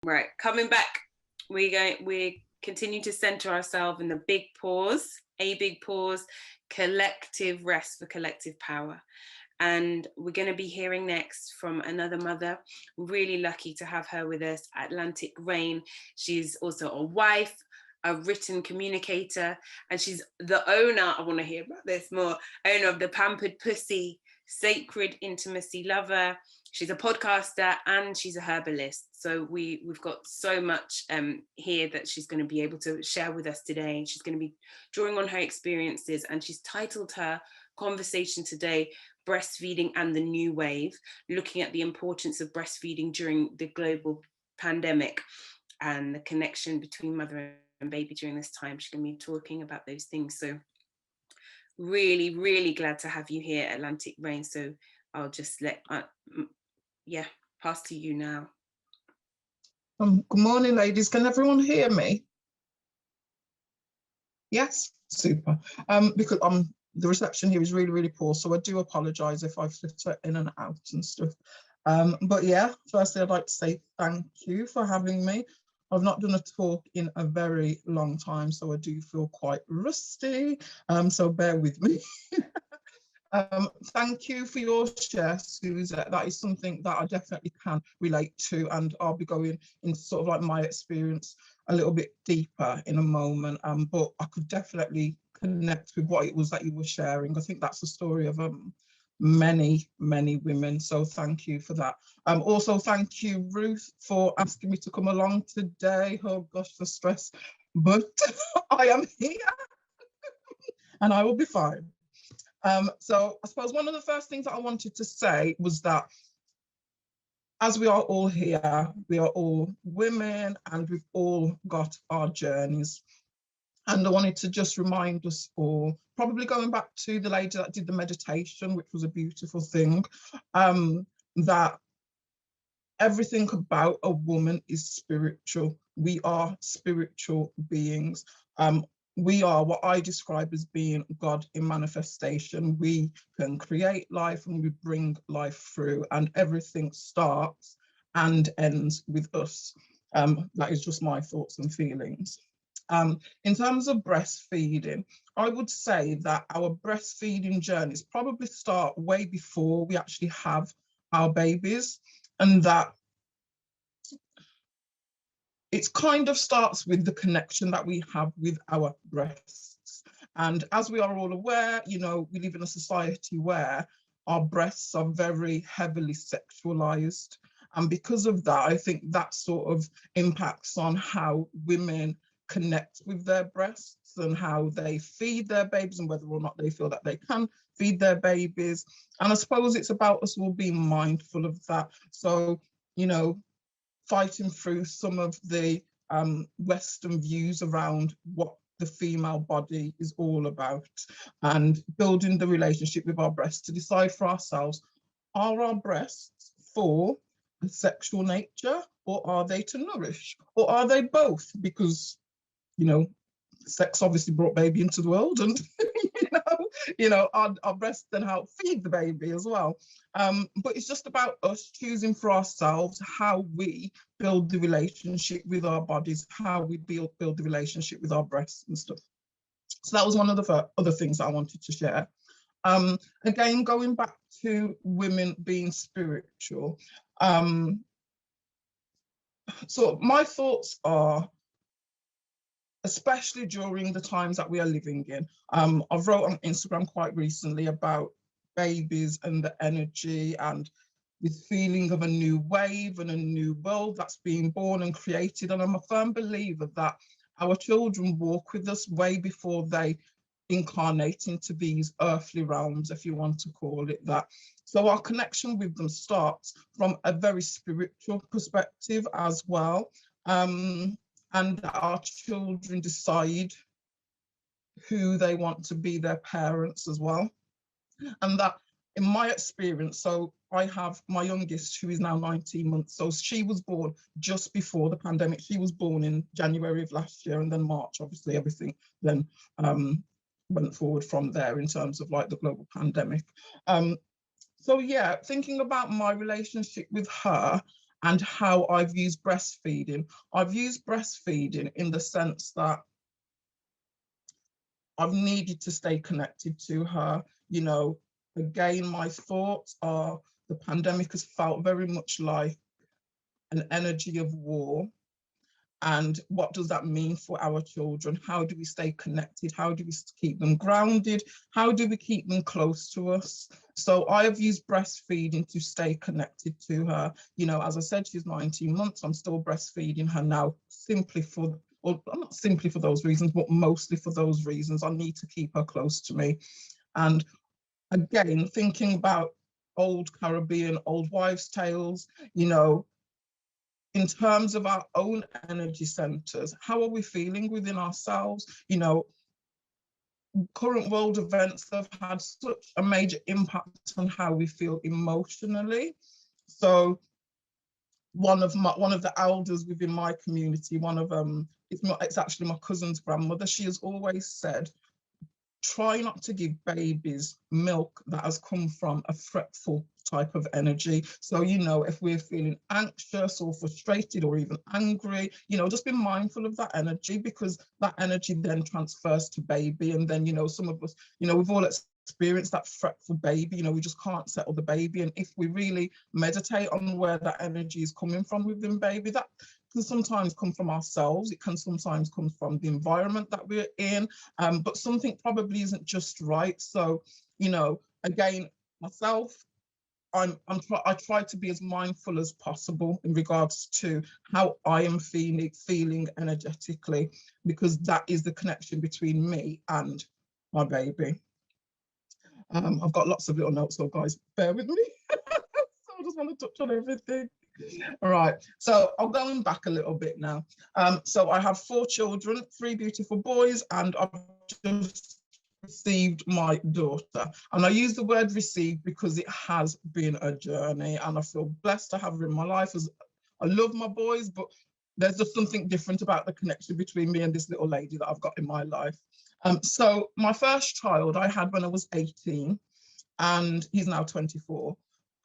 Right, coming back, we continue to center ourselves in the big pause, a big pause, collective rest for collective power. And we're going to be hearing next from another mother. Really lucky to have her with us, Atlantic Rain. She's also a wife, a written communicator, and she's the owner, I want to hear about this more, owner of the Pampered Pussy, sacred intimacy lover. She's a podcaster and she's a herbalist. So we've got so much here that she's going to be able to share with us today. And she's going to be drawing on her experiences, and she's titled her conversation today, Breastfeeding and the New Wave, looking at the importance of breastfeeding during the global pandemic and the connection between mother and baby during this time. She's going to be talking about those things. So really, really glad to have you here, Atlantic Rain. So I'll just pass to you now. Good morning, ladies. Can everyone hear me? Yes, super. Because the reception here is really, really poor, so I do apologise if I flitter in and out and stuff. But yeah, firstly, I'd like to say thank you for having me. I've not done a talk in a very long time, so I do feel quite rusty, so bear with me. Thank you for your share, Susan. That is something that I definitely can relate to, and I'll be going into sort of like my experience a little bit deeper in a moment, but I could definitely connect with what it was that you were sharing. I think that's the story of many women, so thank you for that. Also thank you, Ruth, for asking me to come along today. Oh gosh, the stress, but I am here and I will be fine. So I suppose one of the first things that I wanted to say was that as we are all here, we are all women and we've all got our journeys. And I wanted to just remind us all, probably going back to the lady that did the meditation, which was a beautiful thing, that everything about a woman is spiritual. We are spiritual beings. We are what I describe as being God in manifestation. We can create life and we bring life through, and everything starts and ends with us. That is just my thoughts and feelings. In terms of breastfeeding, I would say that our breastfeeding journeys probably start way before we actually have our babies, and that it kind of starts with the connection that we have with our breasts. And as we are all aware, you know, we live in a society where our breasts are very heavily sexualized. And because of that, I think that sort of impacts on how women connect with their breasts and how they feed their babies and whether or not they feel that they can feed their babies. And I suppose it's about us all being mindful of that. So, you know, fighting through some of the Western views around what the female body is all about and building the relationship with our breasts to decide for ourselves, are our breasts for a sexual nature or are they to nourish, or are they both? Because, you know, sex obviously brought baby into the world, and our breasts then help feed the baby as well. But it's just about us choosing for ourselves how we build the relationship with our bodies, how we build the relationship with our breasts and stuff. So that was one of the other things that I wanted to share. Again, going back to women being spiritual. So my thoughts are, especially during the times that we are living in. I've wrote on Instagram quite recently about babies and the energy and this feeling of a new wave and a new world that's being born and created. And I'm a firm believer that our children walk with us way before they incarnate into these earthly realms, if you want to call it that. So our connection with them starts from a very spiritual perspective as well. And our children decide who they want to be their parents as well. And that, in my experience, so I have my youngest, who is now 19 months. So she was born just before the pandemic. She was born in January of last year, and then March, obviously, everything then went forward from there in terms of like the global pandemic. So yeah, thinking about my relationship with her, and how I've used breastfeeding. I've used breastfeeding in the sense that I've needed to stay connected to her. You know, again, my thoughts are the pandemic has felt very much like an energy of war. And what does that mean for our children? How do we stay connected? How do we keep them grounded? How do we keep them close to us? So I have used breastfeeding to stay connected to her. You know, as I said, she's 19 months. I'm still breastfeeding her now, simply for, or not simply for those reasons, but mostly for those reasons. I need to keep her close to me. And again, thinking about old Caribbean, old wives' tales, you know, in terms of our own energy centers, how are we feeling within ourselves? You know, current world events have had such a major impact on how we feel emotionally. So one of the elders within my community, it's actually my cousin's grandmother, she has always said, try not to give babies milk that has come from a fretful type of energy. So, you know, if we're feeling anxious or frustrated or even angry, you know, just be mindful of that energy, because that energy then transfers to baby. And then, you know, some of us, you know, we've all experienced that fretful baby, you know, we just can't settle the baby. And if we really meditate on where that energy is coming from within baby, that can sometimes come from ourselves. It can sometimes come from the environment that we're in, but something probably isn't just right. So, you know, again, myself, I try to be as mindful as possible in regards to how I am feeling energetically, because that is the connection between me and my baby. I've got lots of little notes, so guys, bear with me. So I just want to touch on everything. All right, so I'm going back a little bit now. So I have 4 children, 3 beautiful boys, and I've just received my daughter. And I use the word received because it has been a journey, and I feel blessed to have her in my life. As I love my boys, but there's just something different about the connection between me and this little lady that I've got in my life. So my first child I had when I was 18, and he's now 24.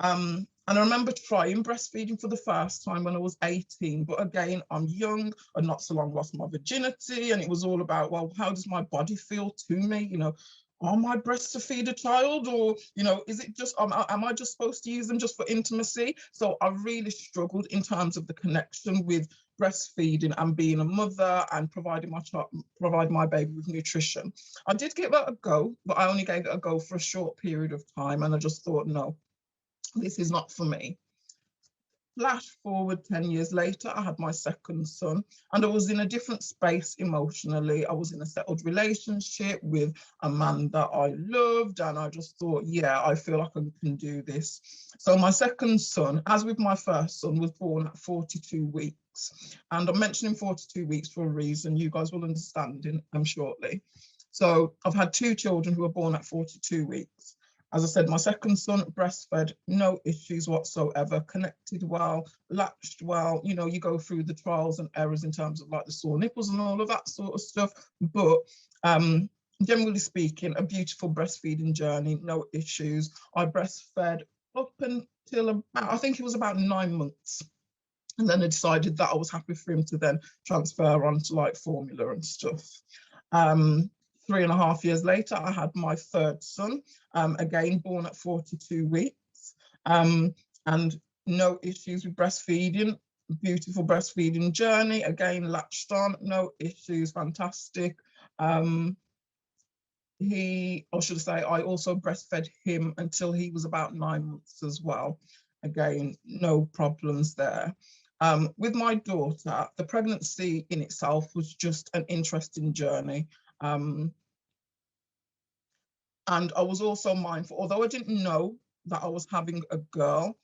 And I remember trying breastfeeding for the first time when I was 18, but again, I'm young and not so long lost my virginity, and it was all about, well, how does my body feel to me? You know, are my breasts to feed a child, or, you know, is it just, am I just supposed to use them just for intimacy? So I really struggled in terms of the connection with breastfeeding and being a mother and providing my baby with nutrition. I did give it a go, but I only gave it a go for a short period of time, and I just thought, no, this is not for me. Flash forward 10 years later, I had my second son, and I was in a different space emotionally. I was in a settled relationship with a man that I loved, and I just thought, yeah, I feel like I can do this. So my second son, as with my first son, was born at 42 weeks. And I'm mentioning 42 weeks for a reason. You guys will understand shortly. So I've had 2 children who were born at 42 weeks. As I said, my second son breastfed, no issues whatsoever, connected well, latched well. You know, you go through the trials and errors in terms of like the sore nipples and all of that sort of stuff. But generally speaking, a beautiful breastfeeding journey, no issues. I breastfed up until about, I think it was about 9 months. And then I decided that I was happy for him to then transfer on to like formula and stuff. 3.5 years later, I had my third son, again, born at 42 weeks, and no issues with breastfeeding, beautiful breastfeeding journey, again, latched on, no issues, fantastic. I should say, I also breastfed him until he was about 9 months as well. Again, no problems there. With my daughter, the pregnancy in itself was just an interesting journey. And I was also mindful, although I didn't know that I was having a girl,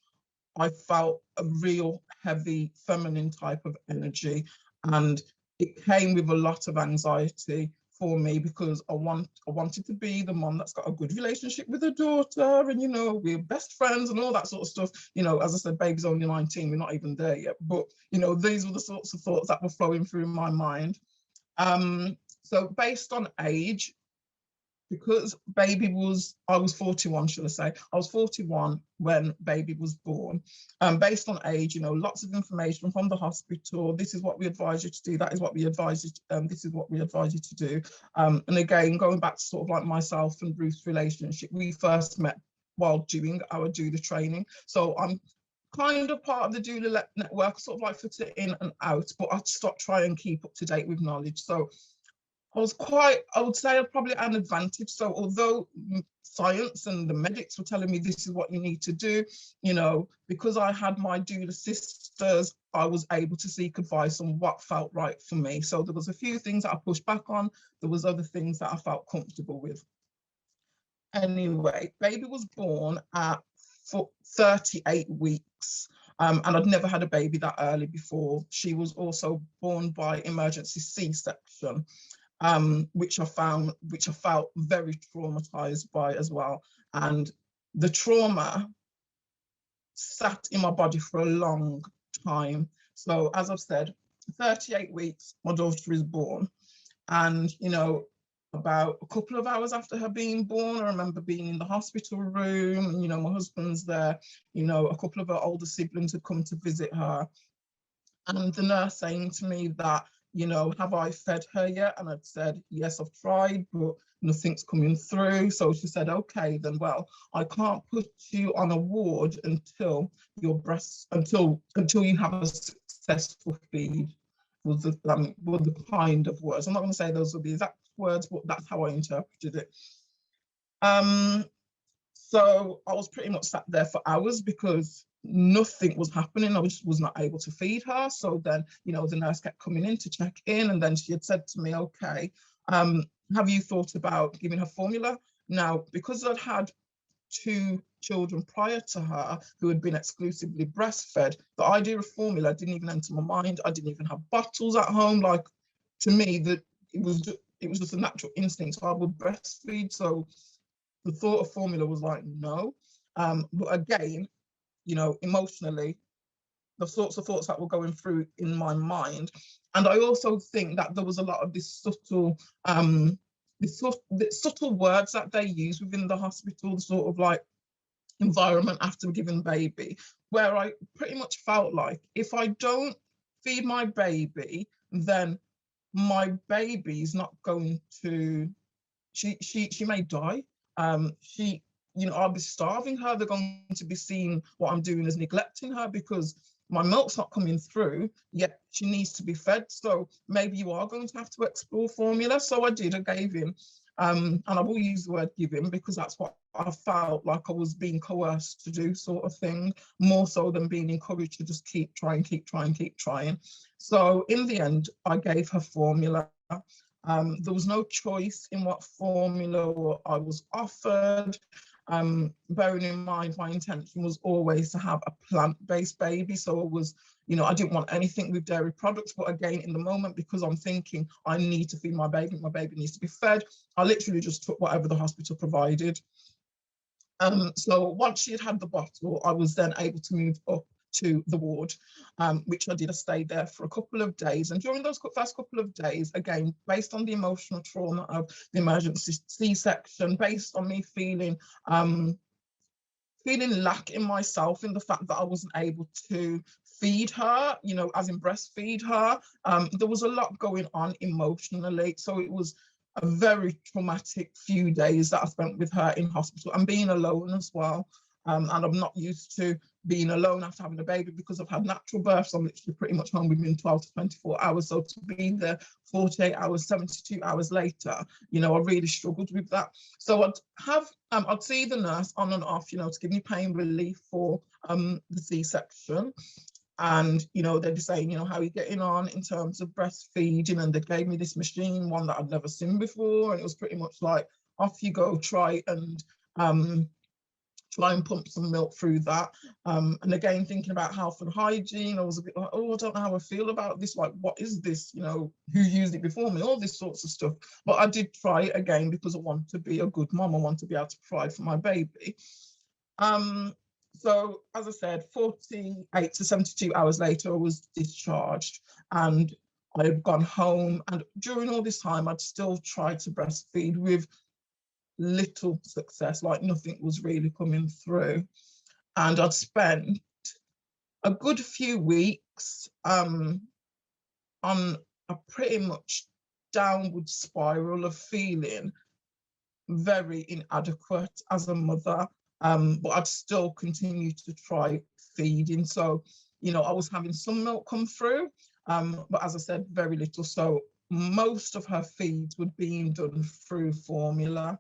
I felt a real heavy feminine type of energy. And it came with a lot of anxiety for me, because I wanted to be the mom that's got a good relationship with her daughter, and, you know, we're best friends and all that sort of stuff. You know, as I said, baby's only 19, we're not even there yet. But, you know, these were the sorts of thoughts that were flowing through my mind. So based on age, because I was 41, should I say. I was 41 when baby was born. Based on age, lots of information from the hospital. This is what we advise you to do. That is what we advise you to, this is what we advise you to do. And again, going back to sort of like myself and Ruth's relationship, we first met while doing our doula training. So I'm kind of part of the Doula Network, sort of like fit it in and out, but I stopped trying and keep up to date with knowledge. So I would say I'm probably at an advantage. So although science and the medics were telling me this is what you need to do, because I had my doula sisters, I was able to seek advice on what felt right for me. So there was a few things that I pushed back on. There was other things that I felt comfortable with. Anyway, baby was born at 38 weeks. And I'd never had a baby that early before. She was also born by emergency C-section. Which I felt very traumatized by as well. And the trauma sat in my body for a long time. So as I've said, 38 weeks, my daughter is born. And, about a couple of hours after her being born, I remember being in the hospital room, and, my husband's there, a couple of her older siblings had come to visit her. And the nurse saying to me that, have I fed her yet? And I'd said, yes, I've tried, but nothing's coming through. So she said, okay, then, well, I can't put you on a ward until until you have a successful feed, was the kind of words. I'm not going to say those were the exact words, but that's how I interpreted it. So I was pretty much sat there for hours because nothing was happening. I just was not able to feed her. So then, the nurse kept coming in to check in, and then she had said to me, okay, have you thought about giving her formula? Now, because I'd had 2 children prior to her who had been exclusively breastfed, the idea of formula didn't even enter my mind. I didn't even have bottles at home. Like, to me, that it was just a natural instinct. So I would breastfeed. So the thought of formula was like, no. But again, emotionally, the sorts of thoughts that were going through in my mind. And I also think that there was a lot of this subtle, the subtle words that they use within the hospital, sort of like environment after giving baby, where I pretty much felt like if I don't feed my baby, then my baby's not going to, she may die. I'll be starving her. They're going to be seeing what I'm doing as neglecting her because my milk's not coming through, yet she needs to be fed. So maybe you are going to have to explore formula. So I did, I gave him. And I will use the word give him because that's what I felt like I was being coerced to do, sort of thing, more so than being encouraged to just keep trying. So in the end, I gave her formula. There was no choice in what formula I was offered. Bearing in mind, my intention was always to have a plant-based baby. So it was, I didn't want anything with dairy products. But again, in the moment, because I'm thinking I need to feed my baby needs to be fed, I literally just took whatever the hospital provided. So once she had the bottle, I was then able to move up to the ward, which I did. I stayed there for a couple of days. And during those first couple of days, again, based on the emotional trauma of the emergency C-section, based on me feeling lack in myself, in the fact that I wasn't able to feed her, as in breastfeed her, there was a lot going on emotionally. So it was a very traumatic few days that I spent with her in hospital and being alone as well. And I'm not used to being alone after having a baby because I've had natural births. I'm literally pretty much home within 12 to 24 hours. So to be there 48 hours, 72 hours later, I really struggled with that. So I'd see the nurse on and off, to give me pain relief for the C-section. And, they'd be saying, how are you getting on in terms of breastfeeding? And they gave me this machine, one that I'd never seen before. And it was pretty much like, off you go, try and pump some milk through that. And again, thinking about health and hygiene, I was a bit like, oh, I don't know how I feel about this. Like, what is this? Who used it before me? All this sorts of stuff. But I did try it again because I want to be a good mom. I want to be able to provide for my baby. So as I said, 48 to 72 hours later, I was discharged and I had gone home. And during all this time, I'd still tried to breastfeed with little success, like nothing was really coming through. And I'd spent a good few weeks on a pretty much downward spiral of feeling very inadequate as a mother, but I'd still continue to try feeding. So, you know, I was having some milk come through, but as I said, very little. So most of her feeds were being done through formula.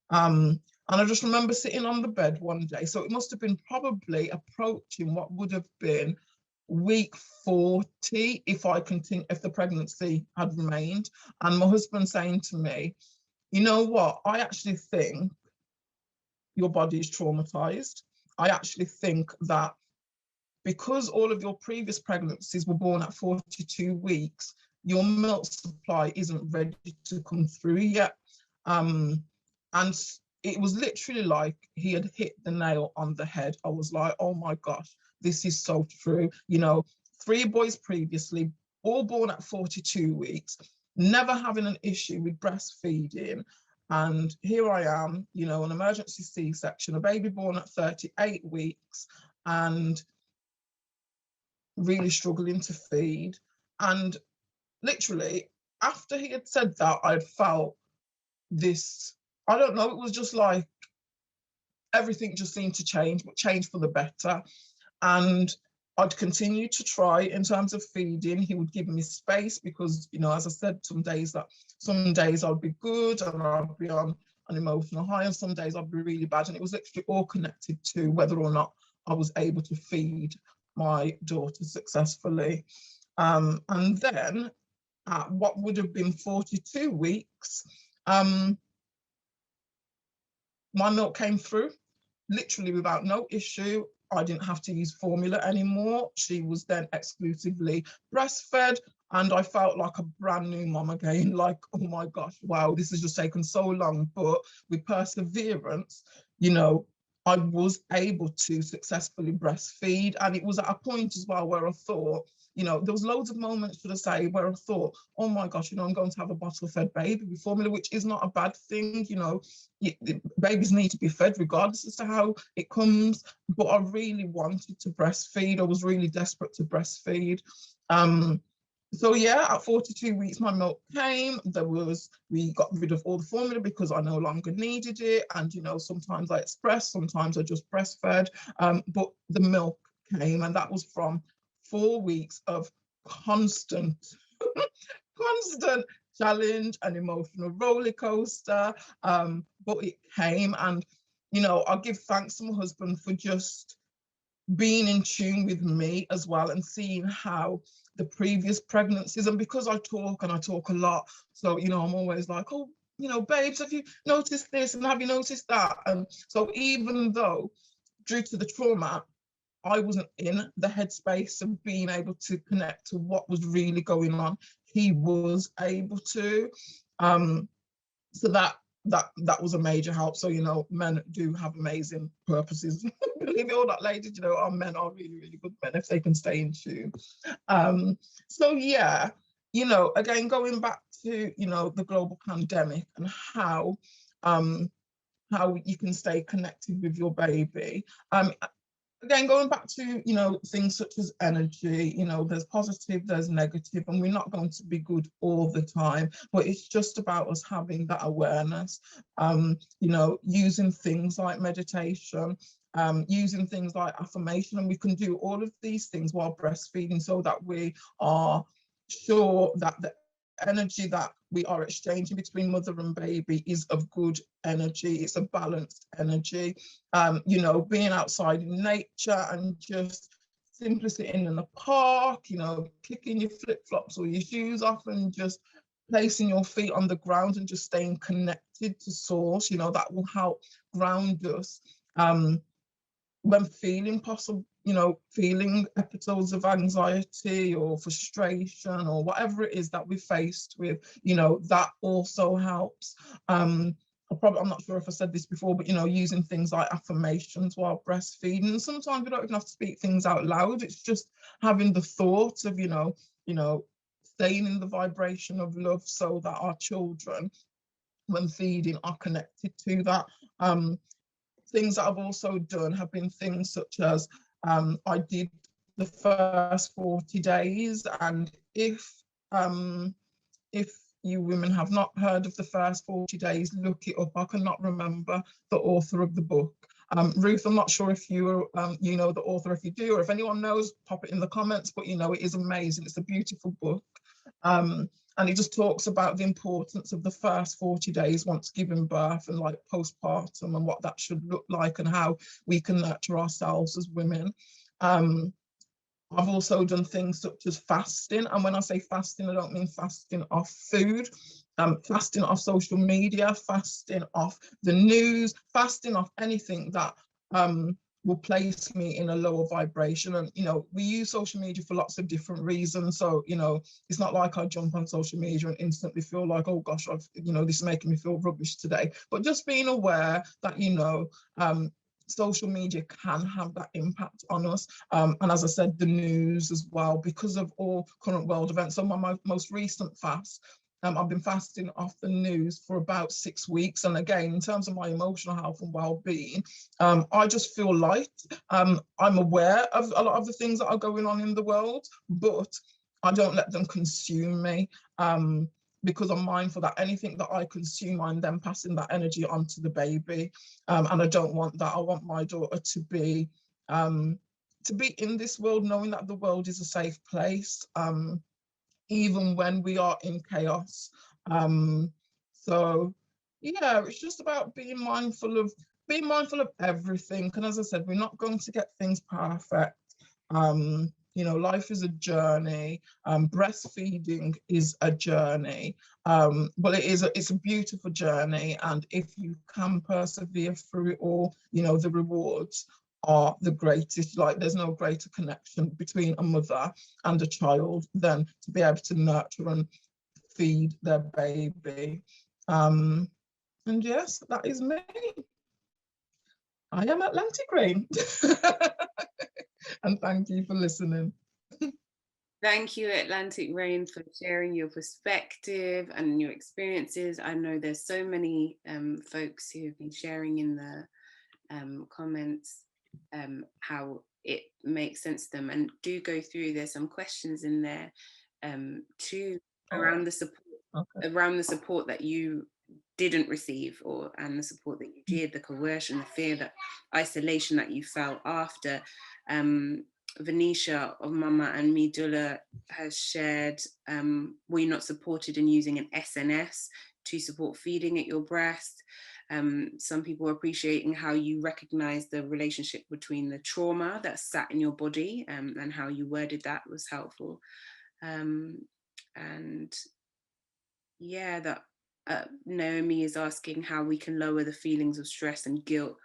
And I just remember sitting on the bed one day. So it must have been probably approaching what would have been week 40 if the pregnancy had remained. And my husband saying to me, you know what, I actually think your body is traumatized. I actually think that because all of your previous pregnancies were born at 42 weeks, your milk supply isn't ready to come through yet. And it was literally like he had hit the nail on the head. I was like, oh my gosh, this is so true. You know, 3 boys previously, all born at 42 weeks, never having an issue with breastfeeding. And here I am, you know, an emergency C-section, a baby born at 38 weeks, and really struggling to feed. And literally, after he had said that, I'd felt this, I don't know, it was just like everything just seemed to change, but change for the better. And I'd continue to try in terms of feeding. He would give me space because, you know, as I said, some days I'd be good and I'd be on an emotional high, and some days I'd be really bad. And it was literally all connected to whether or not I was able to feed my daughter successfully. And then at what would have been 42 weeks, my milk came through literally without no issue. I didn't have to use formula anymore. She was then exclusively breastfed, and I felt like a brand new mom again. Like, oh my gosh, wow, this has just taken so long. But with perseverance, you know, I was able to successfully breastfeed. And it was at a point as well where I thought, you know, there was loads of moments, should I say, where I thought, oh my gosh, you know, I'm going to have a bottle-fed baby with formula, which is not a bad thing. You know, babies need to be fed regardless as to how it comes. But I really wanted to breastfeed. I was really desperate to breastfeed. So yeah, at 42 weeks, my milk came. We got rid of all the formula because I no longer needed it. And, you know, sometimes I expressed, sometimes I just breastfed. But the milk came, and that was from 4 weeks of constant challenge and emotional roller coaster. But it came, and, you know, I give thanks to my husband for just being in tune with me as well, and seeing how the previous pregnancies, and because I talk a lot, so, you know, I'm always like, oh, you know, babes, have you noticed this and have you noticed that? And so even though due to the trauma, I wasn't in the headspace of being able to connect to what was really going on, he was able to. So that was a major help. So, you know, men do have amazing purposes. Believe it or not, ladies, you know, our men are really, really good men if they can stay in tune. So yeah, you know, again, going back to, you know, the global pandemic and how you can stay connected with your baby. Again, going back to, you know, things such as energy, you know, there's positive, there's negative, and we're not going to be good all the time, but it's just about us having that awareness, you know, using things like meditation, using things like affirmation, and we can do all of these things while breastfeeding so that we are sure that the energy that we are exchanging between mother and baby is of good energy. It's a balanced energy. You know, being outside in nature and just simply sitting in the park, you know, kicking your flip-flops or your shoes off and just placing your feet on the ground and just staying connected to source, you know, that will help ground us when feeling possible, you know, feeling episodes of anxiety or frustration or whatever it is that we're faced with, you know, that also helps. I'm not sure if I said this before, but, you know, using things like affirmations while breastfeeding. Sometimes we don't even have to speak things out loud. It's just having the thought of, you know, staying in the vibration of love so that our children when feeding are connected to that. Things that I've also done have been things such as I did the first 40 days, and if you women have not heard of the first 40 days, look it up. I cannot remember the author of the book. Ruth, I'm not sure if you know the author. If you do, or if anyone knows, pop it in the comments. But it is amazing. It's a beautiful book. And it just talks about the importance of the first 40 days once giving birth, and like postpartum, and what that should look like, and how we can nurture ourselves as women. I've also done things such as fasting. And when I say fasting, I don't mean fasting off food, fasting off social media, fasting off the news, fasting off anything that will place me in a lower vibration. And, we use social media for lots of different reasons. So, it's not like I jump on social media and instantly feel like, oh gosh, this is making me feel rubbish today. But just being aware that, social media can have that impact on us. And as I said, the news as well, because of all current world events. So my most recent fast, I've been fasting off the news for about 6 weeks. And again, in terms of my emotional health and well-being, I just feel light. I'm aware of a lot of the things that are going on in the world, but I don't let them consume me. Because I'm mindful that anything that I consume, I'm then passing that energy on to the baby. And I don't want that. I want my daughter to be in this world knowing that the world is a safe place, even when we are in chaos. So yeah, it's just about being mindful of everything. And as I said, we're not going to get things perfect. Life is a journey. Breastfeeding is a journey, but it's a beautiful journey. And if you can persevere through it all, the rewards are the greatest. Like, there's no greater connection between a mother and a child than to be able to nurture and feed their baby. And yes, that is me. I am Atlantic Rain. And thank you for listening. Thank you, Atlantic Rain, for sharing your perspective and your experiences. I know there's so many folks who have been sharing in the comments how it makes sense to them, and do go through. There's some questions in there too around the support that you didn't receive, and the support that you did, the coercion, the fear, the isolation that you felt after. Venetia of Mama and Me Doula has shared, were you not supported in using an SNS to support feeding at your breast? Some people are appreciating how you recognize the relationship between the trauma that sat in your body, and how you worded that was helpful. And yeah, that Naomi is asking how we can lower the feelings of stress and guilt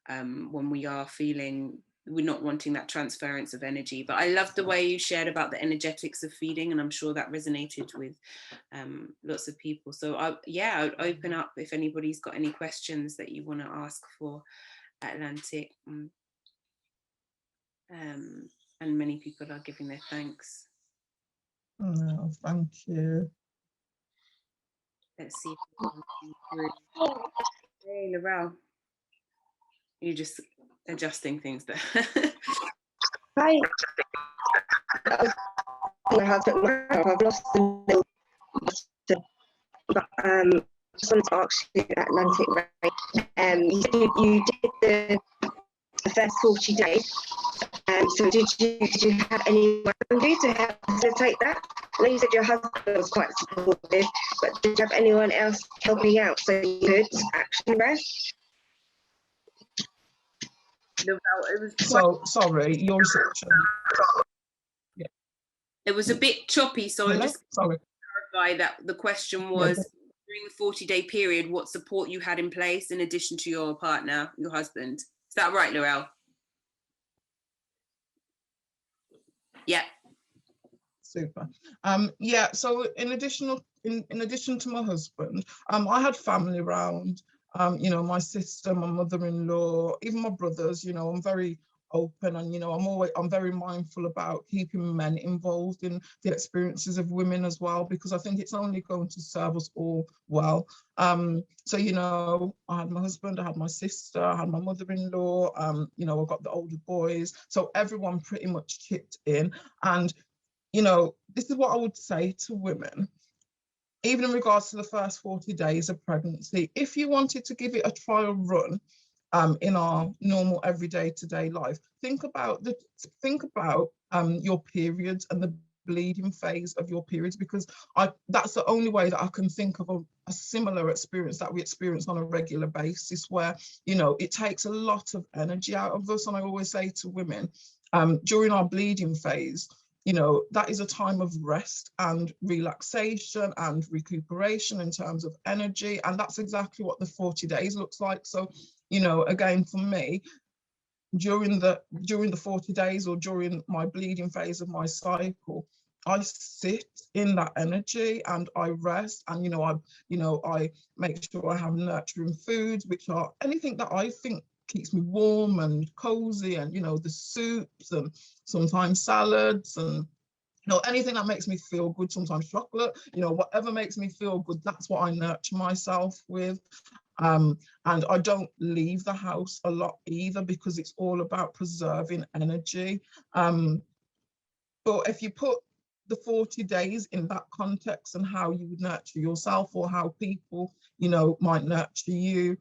when we're not wanting that transference of energy. But I love the way you shared about the energetics of feeding, and I'm sure that resonated with lots of people. So I'll open up if anybody's got any questions that you want to ask for Atlantic. And many people are giving their thanks. Oh, thank you. Let's see. Hey, Laurel. You're just adjusting things there. Hi. I've lost the name. But just wanted to ask you, Atlantic Rain, you said you did the first 40 days. So did you have anyone to help facilitate that? I know you said your husband was quite supportive, but did you have anyone else helping out so you could actually rest? So sorry, your reception. Yeah. It was a bit choppy, so I'm just going to clarify that the question was, during the 40-day period, what support you had in place in addition to your partner, your husband. Is that right, Laurel? Yeah. Super. Yeah, so in addition to my husband, I had family around, my sister, my mother-in-law, even my brothers. I'm very open, and I'm very mindful about keeping men involved in the experiences of women as well, because I think it's only going to serve us all well. So I had my husband, I had my sister, I had my mother-in-law, I got the older boys, so everyone pretty much chipped in. And this is what I would say to women, even in regards to the first 40 days of pregnancy. If you wanted to give it a trial run in our normal everyday to-day life, think about your periods and the bleeding phase of your periods, because that's the only way that I can think of a similar experience that we experience on a regular basis, where it takes a lot of energy out of us. And I always say to women, during our bleeding phase, that is a time of rest and relaxation and recuperation in terms of energy, and that's exactly what the 40 days looks like. So again, for me, during the 40 days, or during my bleeding phase of my cycle, I sit in that energy and I rest, and I make sure I have nurturing foods, which are anything that I think keeps me warm and cozy, and the soups and sometimes salads, and anything that makes me feel good, sometimes chocolate, whatever makes me feel good, that's what I nurture myself with. And I don't leave the house a lot either, because it's all about preserving energy. But if you put the 40 days in that context and how you would nurture yourself, or how people, might nurture you,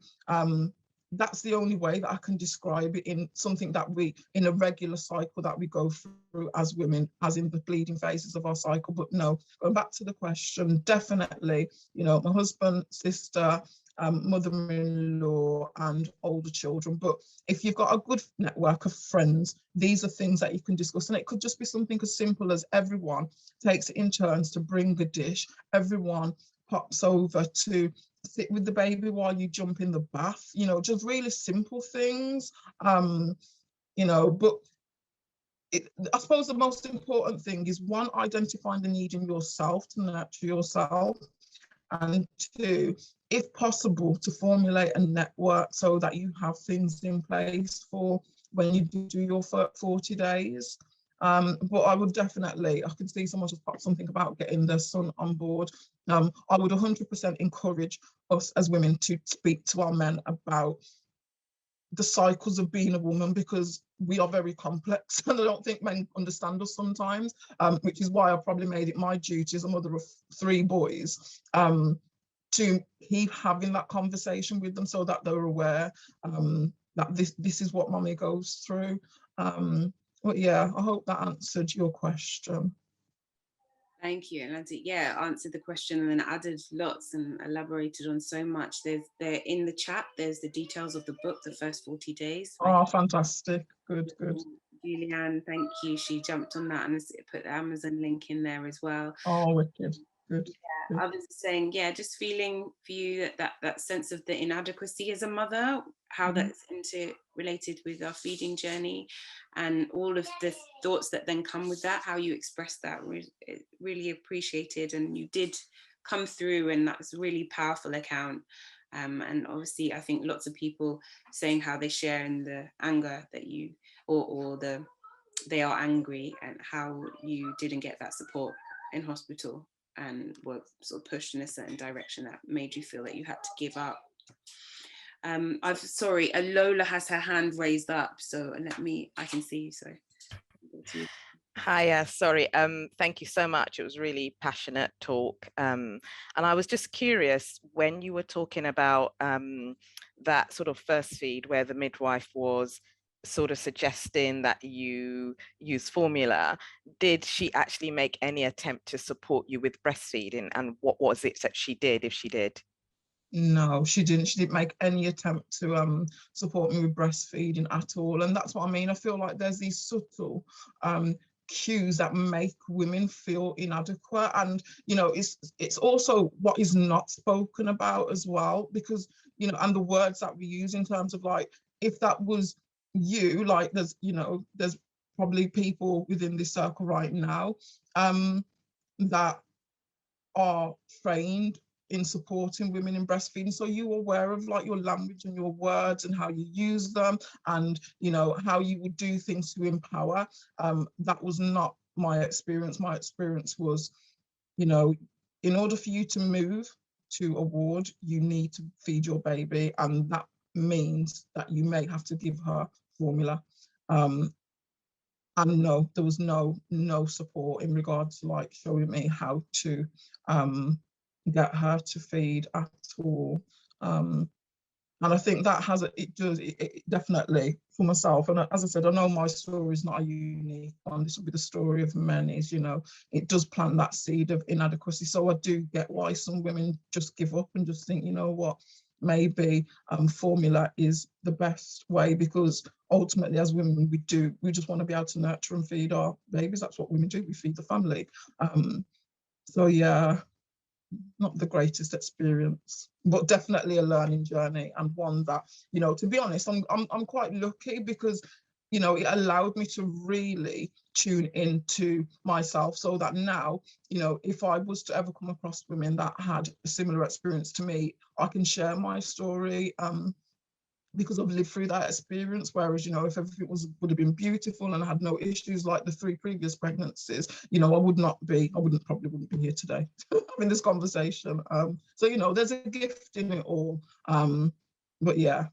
that's the only way that I can describe it, in something that in a regular cycle that we go through as women, as in the bleeding phases of our cycle. But no, going back to the question, definitely, my husband, sister, mother-in-law and older children. But if you've got a good network of friends, these are things that you can discuss. And it could just be something as simple as everyone takes it in turns to bring a dish. Everyone pops over to sit with the baby while you jump in the bath, just really simple things. But I suppose the most important thing is, one, identifying the need in yourself to nurture yourself, and two, if possible, to formulate a network so that you have things in place for when you do your 40 days. But I would definitely, I can see someone just popped something about getting their son on board. I would 100% encourage us as women to speak to our men about the cycles of being a woman, because we are very complex and I don't think men understand us sometimes, which is why I probably made it my duty as a mother of 3 boys to keep having that conversation with them, so that they're aware that this is what mommy goes through. But yeah, I hope that answered your question. Thank you. And yeah, answered the question and then added lots and elaborated on so much. They're in the chat. There's the details of the book, The First 40 Days. Oh, fantastic. Good. Julianne, thank you. She jumped on that and put the Amazon link in there as well. Oh, wicked. Good. Yeah, others are saying, yeah, just feeling for you that sense of the inadequacy as a mother, how that's interrelated with our feeding journey, and all of the thoughts that then come with that, how you express that, really appreciated. And you did come through, and that's a really powerful account. And obviously, I think lots of people saying how they share in the anger that you, they are angry, and how you didn't get that support in hospital and were sort of pushed in a certain direction that made you feel that you had to give up. Sorry, Lola has her hand raised up, so I can see you, so. Hi, sorry, thank you so much. It was really passionate talk. And I was just curious, when you were talking about that sort of first feed where the midwife was sort of suggesting that you use formula, did she actually make any attempt to support you with breastfeeding, and what was it that she did, if she did? No, she didn't make any attempt to support me with breastfeeding at all. And that's what I mean. I feel like there's these subtle cues that make women feel inadequate, and it's also what is not spoken about as well, because and the words that we use in terms of, like, if that was you, like, there's probably people within this circle right now that are trained in supporting women in breastfeeding, so you're aware of like your language and your words and how you use them, and you know how you would do things to empower. That was not my experience. My experience was, you know, in order for you to move to a ward, you need to feed your baby, and that means that you may have to give her formula. And no, there was no support in regards to like showing me how to get her to feed at all. And I think that has, it definitely, for myself, and as I said, I know my story is not a unique one. This will be the story of many, you know, it does plant that seed of inadequacy. So I do get why some women just give up and just think, you know what, maybe formula is the best way, because ultimately as women, we just want to be able to nurture and feed our babies. That's what women do, we feed the family. So yeah, not the greatest experience, but definitely a learning journey, and one that, you know, to be honest, I'm quite lucky, because you know, it allowed me to really tune into myself, so that now, you know, if I was to ever come across women that had a similar experience to me, I can share my story, because I've lived through that experience. Whereas, you know, if everything would have been beautiful and I had no issues like the 3 previous pregnancies, you know, probably wouldn't be here today having this conversation. So, you know, there's a gift in it all. But yeah.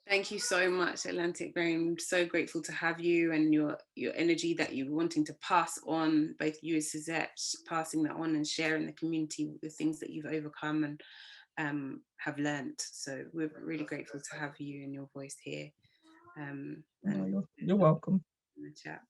Thank you so much, Atlantic Brain. I'm so grateful to have you, and your energy that you're wanting to pass on, both you and Suzette, passing that on and sharing the community the things that you've overcome and have learnt. So we're really grateful to have you and your voice here. You're welcome. In the chat.